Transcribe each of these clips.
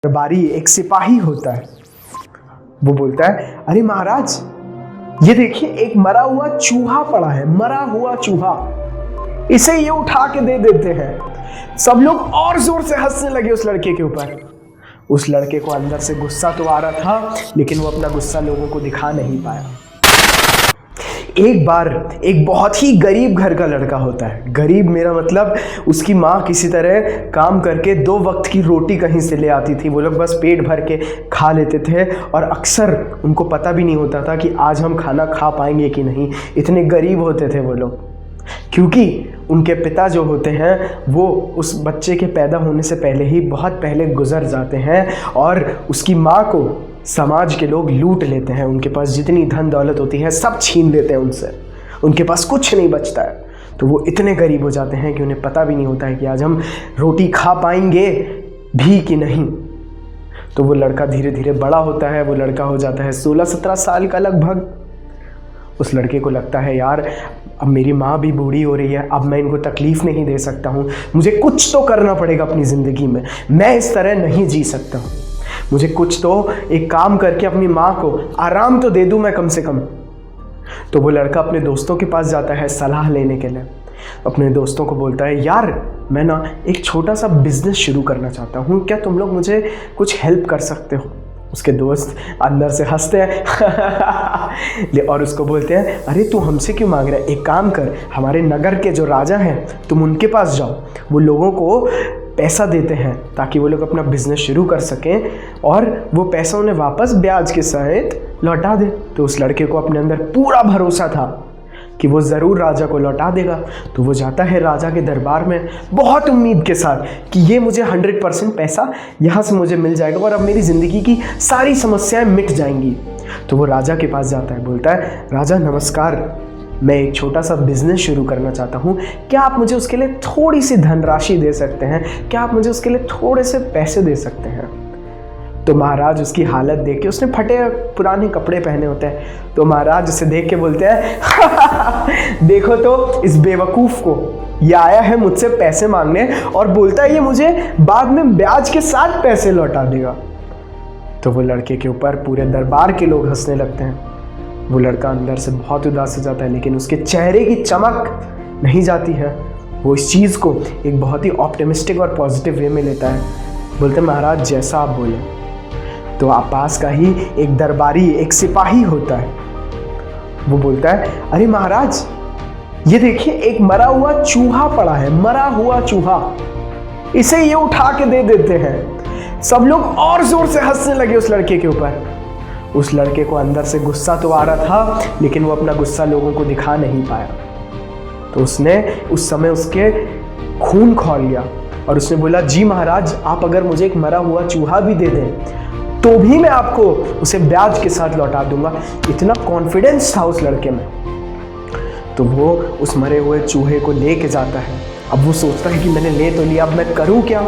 दरबारी एक सिपाही होता है। वो बोलता है, अरे महाराज, ये देखिए एक मरा हुआ चूहा पड़ा है, मरा हुआ चूहा, इसे ये उठा के दे देते हैं। सब लोग और जोर से हंसने लगे उस लड़के के ऊपर। उस लड़के को अंदर से गुस्सा तो आ रहा था, लेकिन वो अपना गुस्सा लोगों को दिखा नहीं पाया। एक बार एक बहुत ही गरीब घर का लड़का होता है। गरीब मेरा मतलब उसकी माँ किसी तरह काम करके 2 वक्त की रोटी कहीं से ले आती थी। वो लोग बस पेट भर के खा लेते थे और अक्सर उनको पता भी नहीं होता था कि आज हम खाना खा पाएंगे कि नहीं। इतने गरीब होते थे वो लोग, क्योंकि उनके पिता जो होते हैं वो उस बच्चे के पैदा होने से पहले ही बहुत पहले गुजर जाते हैं और उसकी माँ को समाज के लोग लूट लेते हैं। उनके पास जितनी धन दौलत होती है सब छीन लेते हैं उनसे, उनके पास कुछ नहीं बचता है। तो वो इतने गरीब हो जाते हैं कि उन्हें पता भी नहीं होता है कि आज हम रोटी खा पाएंगे भी कि नहीं। तो वो लड़का धीरे धीरे बड़ा होता है। वो लड़का हो जाता है 16-17 साल का लगभग। उस लड़के को लगता है, यार अब मेरी माँ भी बूढ़ी हो रही है, अब मैं इनको तकलीफ़ नहीं दे सकता हूँ, मुझे कुछ तो करना पड़ेगा अपनी ज़िंदगी में। मैं इस तरह नहीं जी सकता हूँ, मुझे कुछ तो एक काम करके अपनी माँ को आराम तो दे दूँ मैं कम से कम। तो वो लड़का अपने दोस्तों के पास जाता है सलाह लेने के लिए। अपने दोस्तों को बोलता है, यार मैं ना एक छोटा सा बिजनेस शुरू करना चाहता हूँ, क्या तुम लोग मुझे कुछ हेल्प कर सकते हो? उसके दोस्त अंदर से हंसते हैं और उसको बोलते हैं, अरे तू हमसे क्यों मांग रहा है? एक काम कर, हमारे नगर के जो राजा हैं तुम उनके पास जाओ, वो लोगों को पैसा देते हैं ताकि वो लोग अपना बिजनेस शुरू कर सकें और वो पैसा उन्हें वापस ब्याज के सहित लौटा दे। तो उस लड़के को अपने अंदर पूरा भरोसा था कि वो ज़रूर राजा को लौटा देगा। तो वो जाता है राजा के दरबार में बहुत उम्मीद के साथ कि ये मुझे 100% पैसा यहाँ से मुझे मिल जाएगा और अब मेरी ज़िंदगी की सारी समस्याएं मिट जाएंगी। तो वो राजा के पास जाता है, बोलता है, राजा नमस्कार, मैं एक छोटा सा बिजनेस शुरू करना चाहता हूँ, क्या आप मुझे उसके लिए थोड़ी सी धनराशि दे सकते हैं? क्या आप मुझे उसके लिए थोड़े से पैसे दे सकते हैं? तो महाराज उसकी हालत देख के, उसने फटे पुराने कपड़े पहने होते हैं, तो महाराज उसे देख के बोलते हैं देखो तो इस बेवकूफ़ को, ये आया है मुझसे पैसे मांगने और बोलता है ये मुझे बाद में ब्याज के साथ पैसे लौटा देगा। तो वो लड़के के ऊपर पूरे दरबार के लोग हंसने लगते हैं। वो लड़का अंदर से बहुत उदास हो जाता है, लेकिन उसके चेहरे की चमक नहीं जाती है। वो इस चीज़ को एक बहुत ही ऑप्टिमिस्टिक और पॉजिटिव वे में लेता है। बोलते, महाराज जैसा आप बोले। तो आप पास का ही एक दरबारी एक सिपाही होता है। वो बोलता है, अरे महाराज, ये देखिए एक मरा हुआ चूहा पड़ा है, मरा हुआ चूहा, इसे ये उठा के दे देते हैं। सब लोग और जोर से हंसने लगे उस लड़के के ऊपर। उस लड़के को अंदर से गुस्सा तो आ रहा था, लेकिन वो अपना गुस्सा लोगों को दिखा नहीं पाया। तो उसने उस समय उसके खून खौल गया और उसने बोला, जी महाराज, आप अगर मुझे एक मरा हुआ चूहा भी दे दें तो भी मैं आपको उसे ब्याज के साथ लौटा दूंगा। इतना कॉन्फिडेंस था उस लड़के में। तो वो उस मरे हुए चूहे को लेके जाता है। अब वो सोचता है कि मैंने ले तो लिया, अब मैं करूं क्या?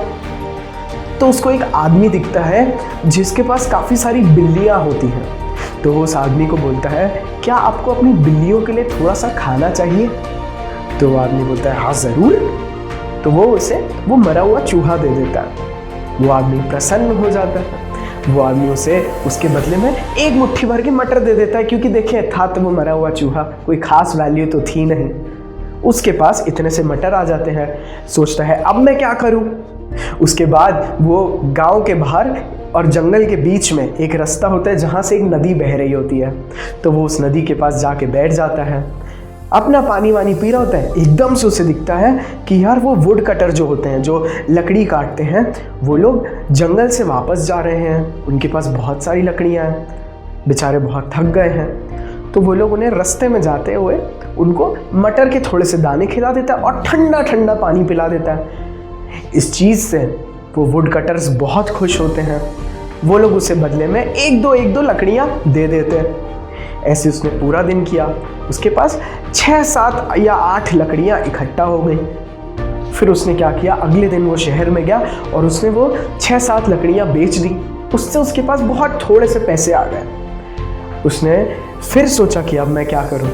तो उसको एक आदमी दिखता है जिसके पास काफ़ी सारी बिल्लियां होती हैं। तो वो उस आदमी को बोलता है, क्या आपको अपनी बिल्लियों के लिए थोड़ा सा खाना चाहिए? तो वो आदमी बोलता है, हाँ ज़रूर। तो वो उसे वो मरा हुआ चूहा दे देता है। वो आदमी प्रसन्न हो जाता है। वो आदमी उसे उसके बदले में एक मुट्ठी भर के मटर दे देता है, क्योंकि देखिए था तो वो मरा हुआ चूहा, कोई खास वैल्यू तो थी नहीं। उसके पास इतने से मटर आ जाते हैं। सोचता है, अब मैं क्या करूं? उसके बाद वो गांव के बाहर और जंगल के बीच में एक रास्ता होता है जहां से एक नदी बह रही होती है। तो वो उस नदी के पास जाके बैठ जाता है, अपना पानी वानी पी रहा होता है। एकदम से उसे दिखता है कि यार वो वुड कटर जो होते हैं, जो लकड़ी काटते हैं, वो लोग जंगल से वापस जा रहे हैं। उनके पास बहुत सारी लकड़ियाँ हैं, बेचारे बहुत थक गए हैं। तो वो लोग उन्हें रास्ते में जाते हुए उनको मटर के थोड़े से दाने खिला देता है और ठंडा ठंडा पानी पिला देता है। इस चीज़ से वो वुड कटर्स बहुत खुश होते हैं। वो लोग उसे बदले में एक दो लकड़ियाँ दे देते हैं। ऐसे उसने पूरा दिन किया। उसके पास 6, 7 या 8 लकड़ियाँ इकट्ठा हो गई। फिर उसने क्या किया, अगले दिन वो शहर में गया और उसने वो 6-7 लकड़ियाँ बेच दी। उससे उसके पास बहुत थोड़े से पैसे आ गए। उसने फिर सोचा कि अब मैं क्या करूँ।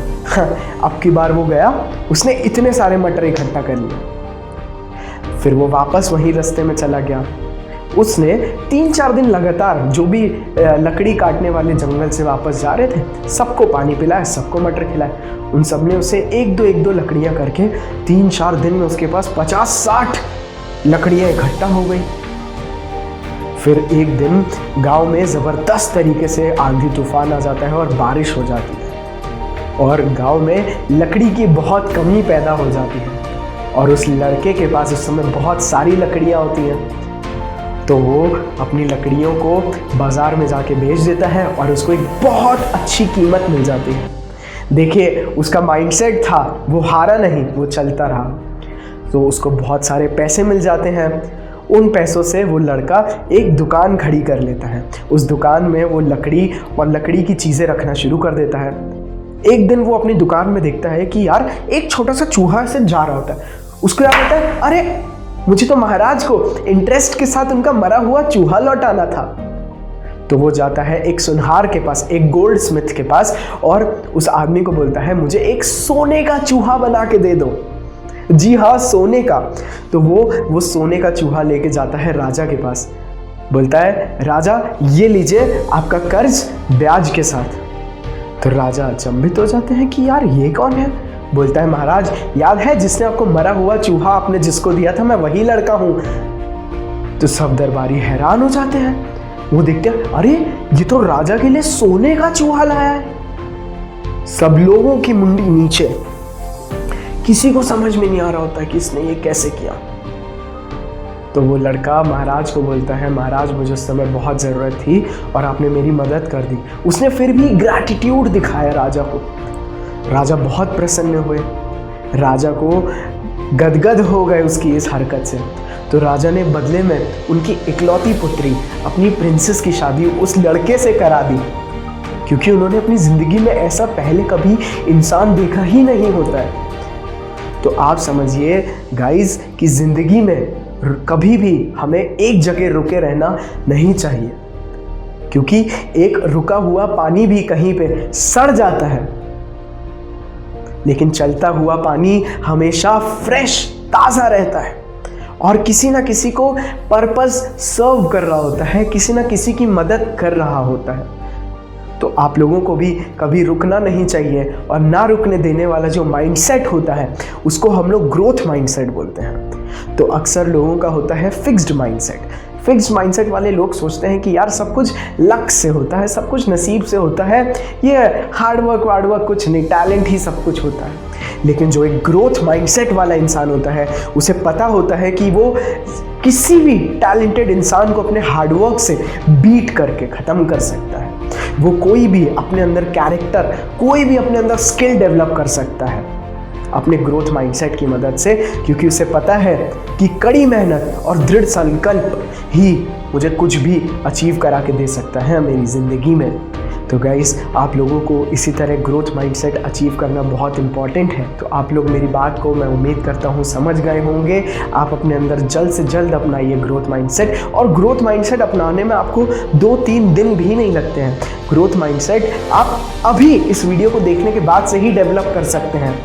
अब की बार वो गया, उसने इतने सारे मटर इकट्ठा कर लिए। फिर वो वापस वही रास्ते में चला गया। उसने 3-4 दिन लगातार जो भी लकड़ी काटने वाले जंगल से वापस जा रहे थे सबको पानी पिलाया, सबको मटर खिलाया। उन सब ने उसे एक दो लकड़ियां करके 3-4 दिन में उसके पास 50-60 लकड़ियां इकट्ठा हो गई। फिर एक दिन गांव में ज़बरदस्त तरीके से आंधी तूफान आ जाता है और बारिश हो जाती है और गांव में लकड़ी की बहुत कमी पैदा हो जाती है और उस लड़के के पास उस समय बहुत सारी लकड़ियां होती हैं। तो वो अपनी लकड़ियों को बाज़ार में जाके बेच देता है और उसको एक बहुत अच्छी कीमत मिल जाती है। देखिए उसका माइंडसेट था, वो हारा नहीं, वो चलता रहा। तो उसको बहुत सारे पैसे मिल जाते हैं। उन पैसों से वो लड़का एक दुकान खड़ी कर लेता है। उस दुकान में वो लकड़ी और लकड़ी की चीज़ें रखना शुरू कर देता है। एक दिन वो अपनी दुकान में देखता है कि यार एक छोटा सा चूहा से जा रहा होता है। उसको याद आता है, अरे मुझे तो महाराज को इंटरेस्ट के साथ उनका मरा हुआ चूहा लौटाना था। तो वो जाता है एक सुनहार के पास, एक गोल्ड स्मिथ के पास और उस आदमी को बोलता है मुझे एक सोने का चूहा बना के दे दो। जी हाँ, सोने का। तो वो सोने का चूहा लेके जाता है राजा के पास। बोलता है राजा ये लीजिए आपका कर्ज ब्याज के साथ। तो राजा अचंभित हो जाते हैं कि यार ये कौन है। बोलता है महाराज याद है जिसने आपको मरा हुआ चूहा आपने जिसको दिया था, मैं वही लड़का हूं। तो सब दरबारी हैरान हो जाते हैं। वो देखते हैं अरे ये तो राजा के लिए सोने का चूहा लाया है। सब लोगों की मुंडी नीचे, किसी को समझ में नहीं आ रहा होता कि इसने ये कैसे किया। तो वो लड़का महाराज को बोलता है महाराज मुझे उस समय बहुत ज़रूरत थी और आपने मेरी मदद कर दी। उसने फिर भी ग्रैटिट्यूड दिखाया राजा को। राजा बहुत प्रसन्न हुए, राजा को गदगद हो गए उसकी इस हरकत से। तो राजा ने बदले में उनकी इकलौती पुत्री अपनी प्रिंसेस की शादी उस लड़के से करा दी, क्योंकि उन्होंने अपनी ज़िंदगी में ऐसा पहले कभी इंसान देखा ही नहीं होता है। तो आप समझिए गाइस कि ज़िंदगी में कभी भी हमें एक जगह रुके रहना नहीं चाहिए, क्योंकि एक रुका हुआ पानी भी कहीं पे सड़ जाता है, लेकिन चलता हुआ पानी हमेशा फ्रेश ताज़ा रहता है और किसी ना किसी को पर्पस सर्व कर रहा होता है, किसी ना किसी की मदद कर रहा होता है। तो आप लोगों को भी कभी रुकना नहीं चाहिए और ना रुकने देने वाला जो माइंडसेट होता है उसको हम लोग ग्रोथ माइंडसेट बोलते हैं। तो अक्सर लोगों का होता है फिक्स्ड माइंडसेट। फिक्स्ड माइंडसेट वाले लोग सोचते हैं कि यार सब कुछ लक से होता है, सब कुछ नसीब से होता है, ये हार्ड वर्क कुछ नहीं, टैलेंट ही सब कुछ होता है। लेकिन जो एक ग्रोथ माइंडसेट वाला इंसान होता है उसे पता होता है कि वो किसी भी टैलेंटेड इंसान को अपने हार्डवर्क से बीट करके ख़त्म कर सकता है। वो कोई भी अपने अंदर कैरेक्टर, कोई भी अपने अंदर स्किल डेवलप कर सकता है अपने ग्रोथ माइंडसेट की मदद से, क्योंकि उसे पता है कि कड़ी मेहनत और दृढ़ संकल्प ही मुझे कुछ भी अचीव करा के दे सकता है मेरी ज़िंदगी में। तो गाइस आप लोगों को इसी तरह ग्रोथ माइंडसेट अचीव करना बहुत इंपॉर्टेंट है। तो आप लोग मेरी बात को मैं उम्मीद करता हूँ समझ गए होंगे। आप अपने अंदर जल्द से जल्द अपनाइए ग्रोथ माइंडसेट, और ग्रोथ माइंडसेट अपनाने में आपको 2-3 दिन भी नहीं लगते हैं। ग्रोथ माइंडसेट आप अभी इस वीडियो को देखने के बाद से ही डेवलप कर सकते हैं,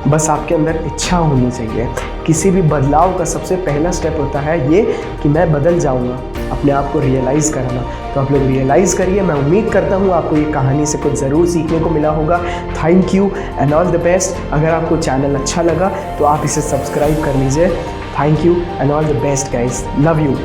बस आपके अंदर इच्छा होनी चाहिए। किसी भी बदलाव का सबसे पहला स्टेप होता है ये कि मैं बदल जाऊंगा, अपने आप को रियलाइज़ करना। तो आप लोग रियलाइज़ करिए। मैं उम्मीद करता हूँ आपको ये कहानी से कुछ ज़रूर सीखने को मिला होगा। Thank you and all the best. अगर आपको चैनल अच्छा लगा तो आप इसे सब्सक्राइब कर लीजिए। Thank you and all the best guys, love you.